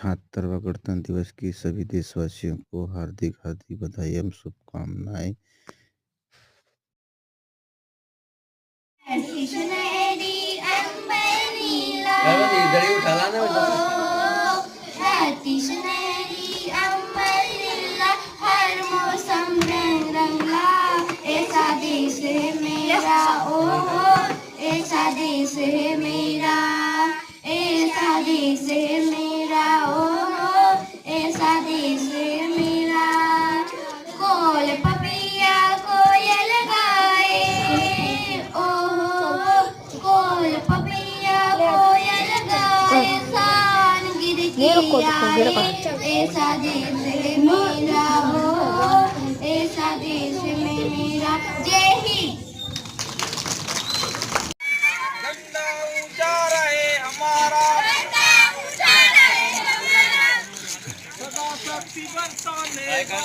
76वां गणतंत्र दिवस की सभी देशवासियों को हार्दिक हार्दिक बधाई एवं शुभकामनाएं। हर मौसम रंग रंगला, ऐसा देश है मेरा, ओ ऐसा देश है मेरा, ऐसा देश है मेरा, ओ ऐसा देश है मेरा। कोल पपिया कोयल गाए, ओ कोल पपिया कोयल गाए, सान गिर के आए, ऐसा देश है मेरा, ओ ऐसा देश में मेरा। जय हिंद। झंडा ऊंचा रहे हमारा, सदा शक्ति बरसाने का।